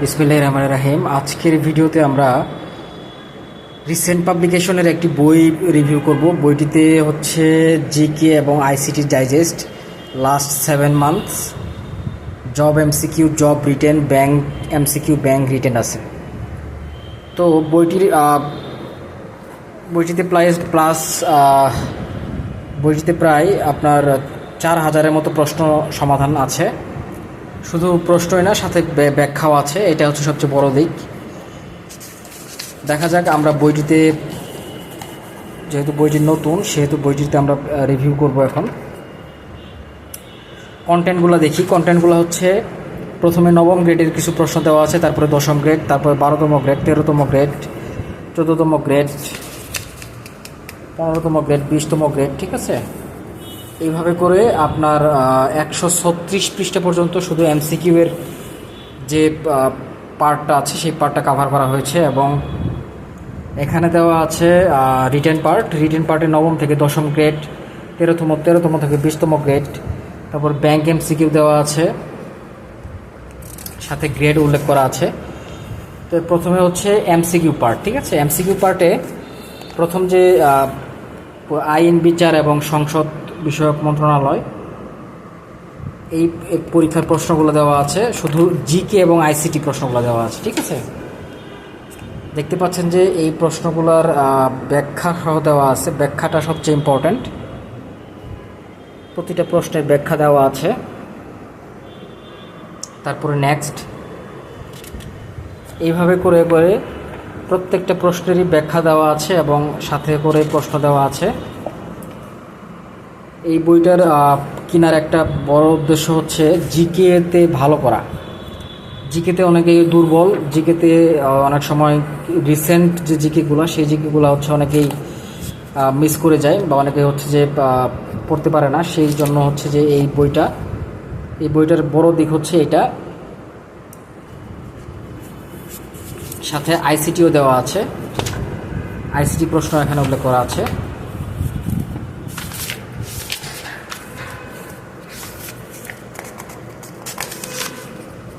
বিসমিল্লাহির রহমানির রহিম। আজকের ভিডিওতে আমরা রিসেন্ট পাবলিকেশনের একটি বই রিভিউ করব। বইটিতে হচ্ছে জিকে এবং ICT digest last 7 months job MCQ, job written, bank MCQ, bank written আছে। তো বইটিতে প্রায় আপনার 4000-এর মতো প্রশ্ন সমাধান আছে। শুধু প্রশ্নই না, সাথে ব্যাখ্যাও আছে। এটা হচ্ছে সবচেয়ে বড় দিক। দেখা যাক আমরা বইটিতে, যেহেতু বইটি নতুন সেহেতু বইটিতে আমরা রিভিউ করব। এখন কন্টেন্টগুলো দেখি। কন্টেন্টগুলো হচ্ছে প্রথমে নবম গ্রেডের কিছু প্রশ্ন দেওয়া আছে, তারপরে 10ম গ্রেড, তারপরে 12তম গ্রেড, 13তম গ্রেড, 14তম গ্রেড, 15তম গ্রেড, 20তম গ্রেড। ঠিক আছে, এইভাবে করে আপনার 136 পৃষ্ঠা পর্যন্ত শুধু এমসিকিউ এর যে পার্টটা আছে সেই পার্টটা কভার করা হয়েছে। এবং এখানে দেওয়া আছে রিটেন পার্টে নবম থেকে 10ম গ্রেড, 13তম থেকে 20তম গ্রেড, তারপর ব্যাংক এমসিকিউ দেওয়া আছে, সাথে গ্রেড উল্লেখ করা আছে। তো প্রথমে হচ্ছে এমসিকিউ পার্ট। ঠিক আছে, এমসিকিউ পার্টে প্রথম যে আইন, বিচার এবং সংসদ বিষয়ক মন্ত্রণালয়, এই পরীক্ষার প্রশ্নগুলো দেওয়া আছে। শুধু জিকে এবং আইসিটি প্রশ্নগুলো দেওয়া আছে। ঠিক আছে, দেখতে পাচ্ছেন যে এই প্রশ্নগুলোর ব্যাখ্যা সহ দেওয়া আছে। ব্যাখ্যাটা সবচেয়ে ইম্পর্ট্যান্ট। প্রতিটা প্রশ্নের ব্যাখ্যা দেওয়া আছে। তারপরে নেক্সট, এইভাবে করে করে প্রত্যেকটা প্রশ্নেরই ব্যাখ্যা দেওয়া আছে এবং সাথে করে প্রশ্ন দেওয়া আছে। এই বইটার কেনার একটা বড় উদ্দেশ্য হচ্ছে জিকেতে ভালো করা। জিকেতে অনেকেই দুর্বল। জিকেতে অনেক সময় রিসেন্ট যে জিকেগুলো, সেই জিকেগুলো হচ্ছে অনেকেই মিস করে যায় বা অনেকে হচ্ছে যে পড়তে পারে না। সেই জন্য হচ্ছে যে এই বইটার বড় দিক হচ্ছে এটা। সাথে আইসিটিও দেওয়া আছে। আইসিটি প্রশ্ন এখানে উল্লেখ করা আছে।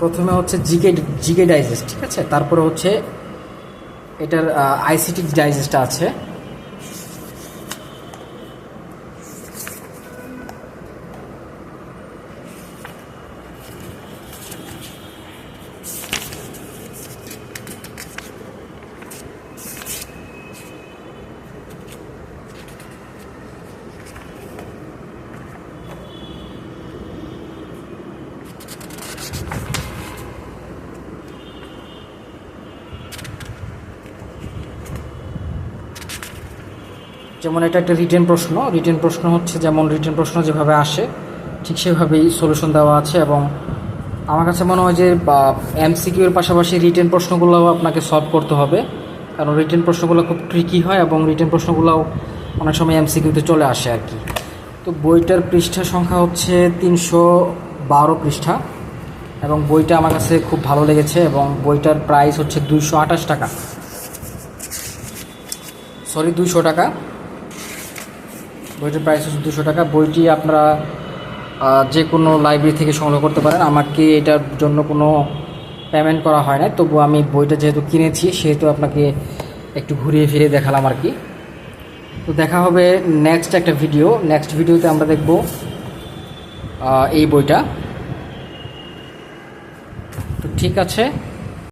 প্রথমে হচ্ছে জিকে ডাইজেস্ট। ঠিক আছে, তারপরে হচ্ছে এটার আইসিটি ডাইজেস্টটা আছে। যেমন এটা একটা রিটেন প্রশ্ন হচ্ছে, যেমন রিটেন প্রশ্ন যেভাবে আসে ঠিক সেভাবেই সলিউশন দেওয়া আছে। এবং আমার কাছে মনে হয় যে এমসিকিউ এর পাশাপাশি রিটেন প্রশ্নগুলোও আপনাকে সলভ করতে হবে, কারণ রিটেন প্রশ্নগুলো খুব ট্রিকি হয় এবং রিটেন প্রশ্নগুলোও অনেক সময় এমসিকিউতে চলে আসে আর কি। তো বইটার পৃষ্ঠা সংখ্যা হচ্ছে 312 পৃষ্ঠা এবং বইটা আমার কাছে খুব ভালো লেগেছে। এবং বইটার প্রাইস হচ্ছে 228 টাকা, 200 টাকা। বইটির প্রাইস হচ্ছে 200 টাকা। বইটি আপনারা যে কোনো লাইব্রেরি থেকে সংগ্রহ করতে পারেন। আমাকে এটার জন্য কোনো পেমেন্ট করা হয় না, তবু আমি বইটা যেহেতু কিনেছি সেহেতু আপনাকে একটু ঘুরিয়ে ফিরে দেখালাম আর কি। তো দেখা হবে নেক্সট ভিডিওতে আমরা দেখব এই বইটা। তো ঠিক আছে।